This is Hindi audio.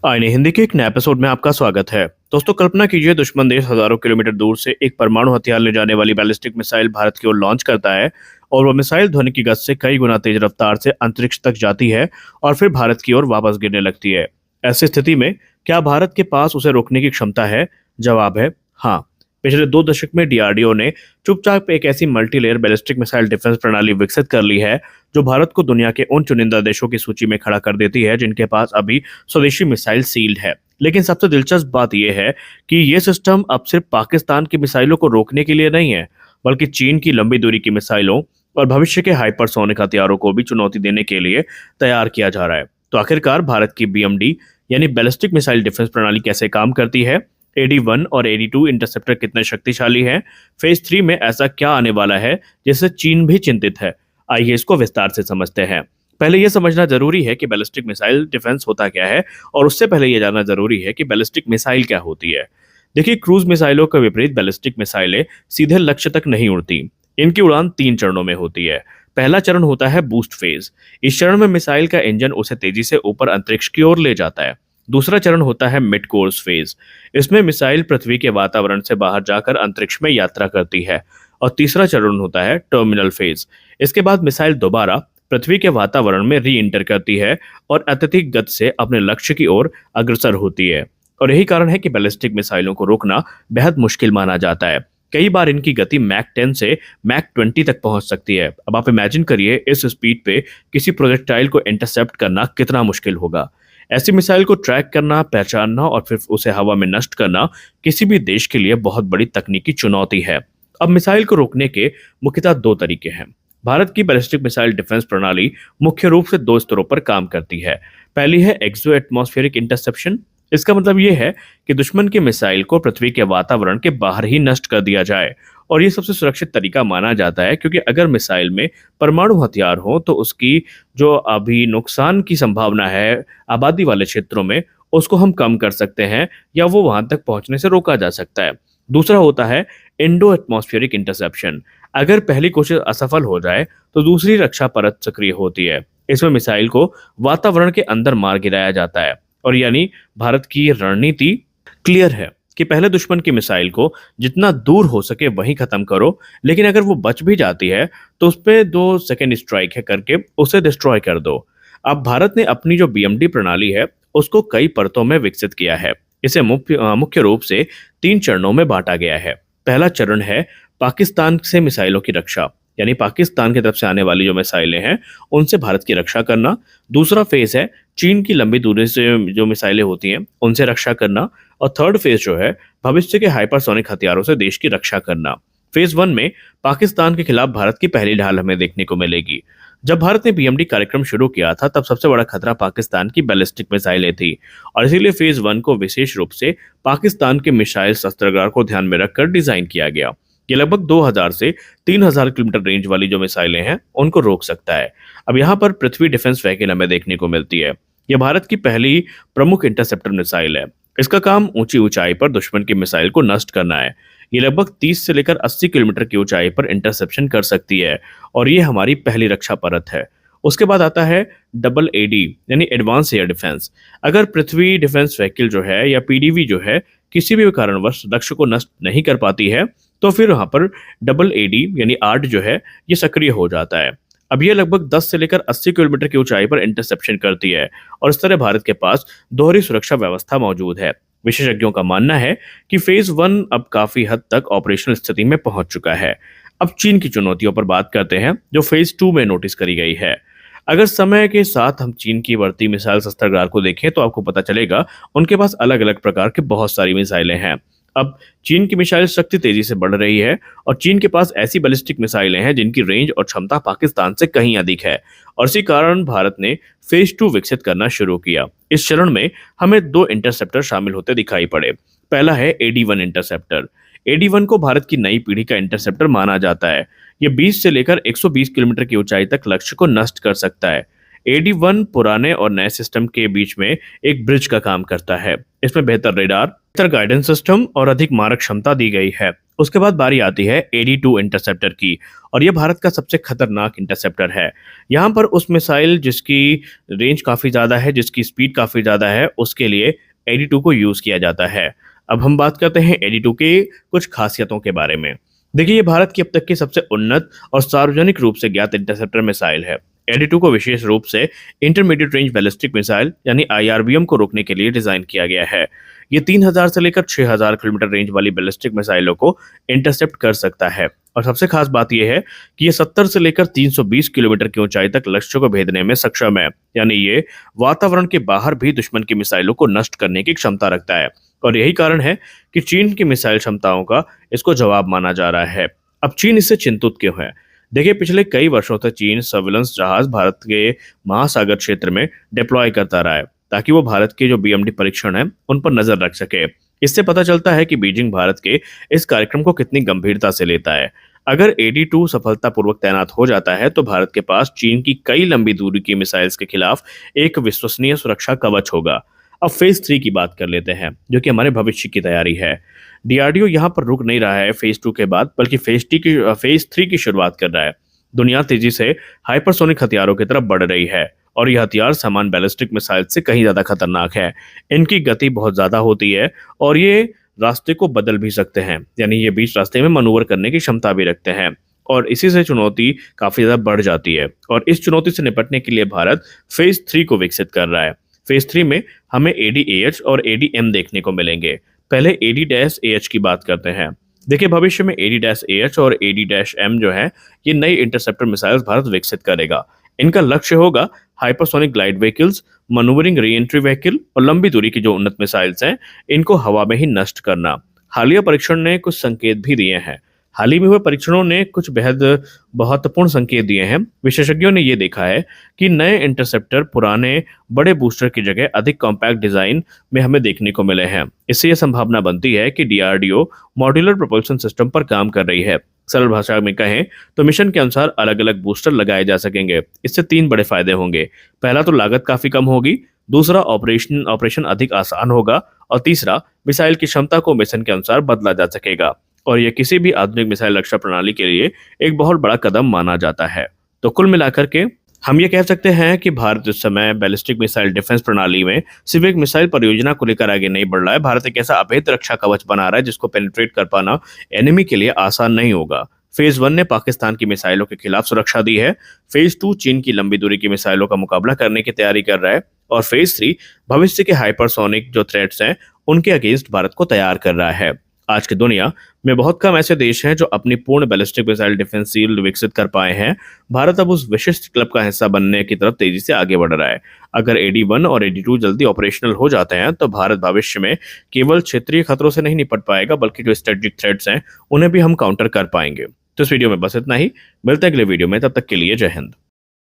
आईने हिंदी के एक नए एपिसोड में आपका स्वागत है। दोस्तों, कल्पना कीजिए दुश्मन देश हजारों किलोमीटर दूर से एक परमाणु हथियार ले जाने वाली बैलिस्टिक मिसाइल भारत की ओर लॉन्च करता है और वो मिसाइल ध्वनि की गति से कई गुना तेज रफ्तार से अंतरिक्ष तक जाती है और फिर भारत की ओर वापस गिरने लगती है। ऐसी स्थिति में क्या भारत के पास उसे रोकने की क्षमता है? जवाब है हाँ। पिछले 2 दशक में डीआरडीओ ने चुपचाप एक ऐसी मल्टीलेयर बैलिस्टिक मिसाइल डिफेंस प्रणाली विकसित कर ली है जो भारत को दुनिया के उन चुनिंदा देशों की सूची में खड़ा कर देती है जिनके पास अभी स्वदेशी मिसाइल सील्ड है। लेकिन सबसे दिलचस्प बात यह है कि ये सिस्टम अब सिर्फ पाकिस्तान की मिसाइलों को रोकने के लिए नहीं है, बल्कि चीन की लंबी दूरी की मिसाइलों और भविष्य के हाइपरसोनिक हथियारों को भी चुनौती देने के लिए तैयार किया जा रहा है। तो आखिरकार भारत की बीएमडी यानी बैलिस्टिक मिसाइल डिफेंस प्रणाली कैसे काम करती है? AD-1 और AD-2 इंटरसेप्टर कितने शक्तिशाली हैं? फेज 3 में ऐसा क्या आने वाला है जिससे चीन भी चिंतित है? आइए इसको विस्तार से समझते हैं। पहले यह समझना जरूरी है कि बैलिस्टिक मिसाइल डिफेंस होता क्या है, और उससे पहले यह जानना जरूरी है कि बैलिस्टिक मिसाइल क्या होती है। देखिए, क्रूज मिसाइलों के विपरीत बैलिस्टिक मिसाइलें सीधे लक्ष्य तक नहीं उड़ती। इनकी उड़ान 3 चरणों में होती है। पहला चरण होता है बूस्ट फेज। इस चरण में मिसाइल का इंजन उसे तेजी से ऊपर अंतरिक्ष की ओर ले जाता है। दूसरा चरण होता है मिड कोर्स फेज। इसमें मिसाइल पृथ्वी के वातावरण से बाहर जाकर अंतरिक्ष में यात्रा करती है। और तीसरा चरण होता है टर्मिनल फेज। इसके बाद मिसाइल दोबारा पृथ्वी के वातावरण में री इंटर करती है और अत्यधिक गति से अपने लक्ष्य की ओर अग्रसर होती है। और यही कारण है कि बैलिस्टिक मिसाइलों को रोकना बेहद मुश्किल माना जाता है। कई बार इनकी गति मैक 10 से मैक 20 तक पहुंच सकती है। अब आप इमेजिन करिए, इस स्पीड पे किसी प्रोजेक्टाइल को इंटरसेप्ट करना कितना मुश्किल होगा। ऐसी मिसाइल को ट्रैक करना, पहचानना और फिर उसे हवा में नष्ट करना किसी भी देश के लिए बहुत बड़ी तकनीकी चुनौती है। अब मिसाइल को रोकने के मुख्यतः 2 तरीके हैं। भारत की बैलिस्टिक मिसाइल डिफेंस प्रणाली मुख्य रूप से 2 स्तरों पर काम करती है। पहली है एक्सो एटमॉस्फेरिक इंटरसेप्शन। इसका मतलब यह है कि दुश्मन की मिसाइल को पृथ्वी के वातावरण के बाहर ही नष्ट कर दिया जाए। और यह सबसे सुरक्षित तरीका माना जाता है, क्योंकि अगर मिसाइल में परमाणु हथियार हो तो उसकी जो अभी नुकसान की संभावना है आबादी वाले क्षेत्रों में, उसको हम कम कर सकते हैं या वो वहां तक पहुंचने से रोका जा सकता है। दूसरा होता है इंडो एटमॉस्फेरिक इंटरसेप्शन। अगर पहली कोशिश असफल हो जाए तो दूसरी रक्षा परत सक्रिय होती है। इसमें मिसाइल को वातावरण के अंदर मार गिराया जाता है। और यानी भारत की रणनीति क्लियर है कि पहले दुश्मन की मिसाइल को जितना दूर हो सके वहीं खत्म करो, लेकिन अगर वो बच भी जाती है तो उस पर 2 सेकेंड स्ट्राइक है करके उसे डिस्ट्रॉय कर दो। अब भारत ने अपनी जो बीएमडी प्रणाली है उसको कई परतों में विकसित किया है। इसे मुख्य रूप से 3 चरणों में बांटा गया है। पहला चरण है पाकिस्तान से मिसाइलों की रक्षा, यानी पाकिस्तान की तरफ से आने वाली जो मिसाइलें हैं उनसे भारत की रक्षा करना। दूसरा फेज है चीन की लंबी दूरी से जो मिसाइलें होती हैं उनसे रक्षा करना। और थर्ड फेज जो है भविष्य के हाइपरसोनिक हथियारों से देश की रक्षा करना। फेज 1 में पाकिस्तान के खिलाफ भारत की पहली ढाल हमें देखने को मिलेगी। जब भारत ने बीएमडी कार्यक्रम शुरू किया था तब सबसे बड़ा खतरा पाकिस्तान की बैलिस्टिक मिसाइलें थी, और इसीलिए फेज 1 को विशेष रूप से पाकिस्तान के मिसाइल शस्त्रागार को ध्यान में रखकर डिजाइन किया गया। ये लगभग 2000 से 3000 किलोमीटर रेंज वाली जो मिसाइलें हैं उनको रोक सकता है। अब यहाँ पर पृथ्वी डिफेंस व्हीकल हमें देखने को मिलती है। यह भारत की पहली प्रमुख इंटरसेप्टर मिसाइल है। इसका काम ऊंची ऊंचाई पर दुश्मन की मिसाइल को नष्ट करना है। ये लगभग 30 से लेकर 80 किलोमीटर की ऊंचाई पर इंटरसेप्शन कर सकती है, और ये हमारी पहली रक्षा परत है। उसके बाद आता है डबल एडी यानी एडवांस एयर डिफेंस। अगर पृथ्वी डिफेंस व्हीकल जो है या पीडीवी जो है किसी भी कारणवश लक्ष्य को नष्ट नहीं कर पाती है तो फिर वहां पर डबल एडी यानी आर्ट जो है ये सक्रिय हो जाता है। अब ये लगभग 10 से लेकर 80 किलोमीटर की ऊंचाई पर इंटरसेप्शन करती है, और इस तरह भारत के पास दोहरी सुरक्षा व्यवस्था मौजूद है। विशेषज्ञों का मानना है कि फेज 1 अब काफी हद तक ऑपरेशनल स्थिति में पहुंच चुका है। अब चीन की चुनौतियों पर बात करते हैं जो फेज 2 में नोटिस करी गई है। अगर समय के साथ हम चीन की बढ़ती मिसाइल शस्त्रागार को देखें तो आपको पता चलेगा उनके पास अलग अलग प्रकार के बहुत सारी मिसाइलें हैं। अब चीन की मिसाइल शक्ति तेजी से बढ़ रही है, और चीन के पास ऐसी बैलिस्टिक मिसाइलें हैं जिनकी रेंज और क्षमता पाकिस्तान से कहीं अधिक है। और इसी कारण भारत ने फेज 2 विकसित करना शुरू किया। इस चरण में हमें 2 इंटरसेप्टर शामिल होते दिखाई पड़े। पहला है AD-1 इंटरसेप्टर। AD-1 को भारत की नई पीढ़ी का इंटरसेप्टर माना जाता है। ये 20 से लेकर 120 किलोमीटर की ऊंचाई तक लक्ष्य को नष्ट कर सकता है। AD-1 पुराने और नए सिस्टम के बीच में एक ब्रिज का काम करता है। इसमें बेहतर रेडार, बेहतर गाइडेंस सिस्टम और अधिक मारक क्षमता दी गई है। उसके बाद बारी आती है AD-2 इंटरसेप्टर की, और ये भारत का सबसे खतरनाक इंटरसेप्टर है। यहाँ पर उस मिसाइल जिसकी रेंज काफ़ी ज़्यादा है, जिसकी स्पीड काफ़ी ज़्यादा है, उसके लिए AD-2 को यूज़ किया जाता है। अब हम बात करते हैं AD-2 के कुछ खासियतों के बारे में। देखिए, ये भारत की अब तक की सबसे उन्नत और सार्वजनिक रूप से ज्ञात इंटरसेप्टर मिसाइल है। AD-2 को विशेष रूप से इंटरमीडिएट रेंज बैलिस्टिक मिसाइल यानी IRBM को रोकने के लिए डिजाइन किया गया है। ये 3000 से लेकर 6000 किलोमीटर रेंज वाली बैलिस्टिक मिसाइलों को इंटरसेप्ट कर सकता है। और सबसे खास बात यह है कि ये 70 से लेकर 320 किलोमीटर की ऊंचाई तक लक्ष्य को भेदने में सक्षम है, यानी ये वातावरण के बाहर भी दुश्मन की मिसाइलों को नष्ट करने की क्षमता रखता है। और यही कारण है कि चीन की मिसाइल क्षमताओं का इसको जवाब माना जा रहा है। अब चीन इससे चिंतित क्यों है? देखिए, पिछले कई वर्षों तक चीन सर्विलेंस जहाज भारत के महासागर क्षेत्र में डिप्लॉय करता रहा है, ताकि वो भारत के जो BMD परीक्षण है उन पर नजर रख सके। इससे पता चलता है कि बीजिंग भारत के इस कार्यक्रम को कितनी गंभीरता से लेता है। अगर AD-2 सफलतापूर्वक तैनात हो जाता है तो भारत के पास चीन की कई लंबी दूरी की मिसाइल्स के खिलाफ एक विश्वसनीय सुरक्षा कवच होगा। अब फेज 3 की बात कर लेते हैं, जो कि हमारे भविष्य की तैयारी है। DRDO यहाँ पर रुक नहीं रहा है फेज 2 के बाद, बल्कि फेज 3 की शुरुआत कर रहा है। दुनिया तेजी से हाइपरसोनिक हथियारों की तरफ बढ़ रही है, और ये हथियार सामान्य बैलिस्टिक मिसाइल से कहीं ज्यादा खतरनाक है। इनकी गति बहुत ज्यादा होती है, और ये रास्ते को बदल भी सकते हैं, यानी ये बीच रास्ते में मनूवर करने की क्षमता भी रखते हैं। और इसी से चुनौती काफी ज्यादा बढ़ जाती है, और इस चुनौती से निपटने के लिए भारत फेज 3 को विकसित कर रहा है। फेज 3 में हमें AD-AH और AD-M देखने को मिलेंगे। पहले AD-AH की बात करते हैं। देखिए, भविष्य में AD-AH और AD-M जो है, ये नई इंटरसेप्टर मिसाइल्स भारत विकसित करेगा। इनका लक्ष्य होगा hypersonic glide vehicles, manoeuvring re entry vehicle और लंबी दूरी की जो उन्नत मिसाइल्स हैं, इनको हवा में ही नष्ट करना। हालिया परीक्षण ने कुछ संकेत भी दिए हैं। हाल ही में हुए परीक्षणों ने कुछ बेहद महत्वपूर्ण संकेत दिए हैं। विशेषज्ञों ने ये देखा है कि नए इंटरसेप्टर पुराने बड़े बूस्टर की जगह अधिक कॉम्पैक्ट डिजाइन में हमें देखने को मिले हैं। इससे यह संभावना बनती है कि DRDO मॉड्यूलर प्रोपल्शन सिस्टम पर काम कर रही है। सरल भाषा में कहें तो मिशन के अनुसार अलग अलग बूस्टर लगाए जा सकेंगे। इससे 3 बड़े फायदे होंगे। पहला तो लागत काफी कम होगी, दूसरा ऑपरेशन अधिक आसान होगा, और तीसरा मिसाइल की क्षमता को मिशन के अनुसार बदला जा सकेगा। और यह किसी भी आधुनिक मिसाइल रक्षा प्रणाली के लिए एक बहुत बड़ा कदम माना जाता है। तो कुल मिलाकर के हम ये कह सकते हैं कि भारत इस समय बैलिस्टिक मिसाइल डिफेंस प्रणाली में सिर्फ एक मिसाइल परियोजना को लेकर आगे नहीं बढ़ रहा है। भारत एक ऐसा अभेद रक्षा कवच बना रहा है जिसको पेनिट्रेट कर पाना एनिमी के लिए आसान नहीं होगा। फेज 1 ने पाकिस्तान की मिसाइलों के खिलाफ सुरक्षा दी है। फेज 2 चीन की लंबी दूरी की मिसाइलों का मुकाबला करने की तैयारी कर रहा है, और फेज 3 भविष्य के हाइपरसोनिक जो थ्रेट्स हैं उनके अगेंस्ट भारत को तैयार कर रहा है। आज की दुनिया में बहुत कम ऐसे देश हैं जो अपनी पूर्ण बैलिस्टिक मिसाइल डिफेंस शील्ड विकसित कर पाए हैं। भारत अब उस विशिष्ट क्लब का हिस्सा बनने की तरफ तेजी से आगे बढ़ रहा है। अगर AD-1 और AD-2 जल्दी ऑपरेशनल हो जाते हैं तो भारत भविष्य में केवल क्षेत्रीय खतरों से नहीं निपट पाएगा, बल्कि जो स्ट्रेटेजिक थ्रेट्स हैं उन्हें भी हम काउंटर कर पाएंगे। तो इस वीडियो में बस इतना ही। मिलते हैं अगले वीडियो में, तब तक के लिए जय हिंद।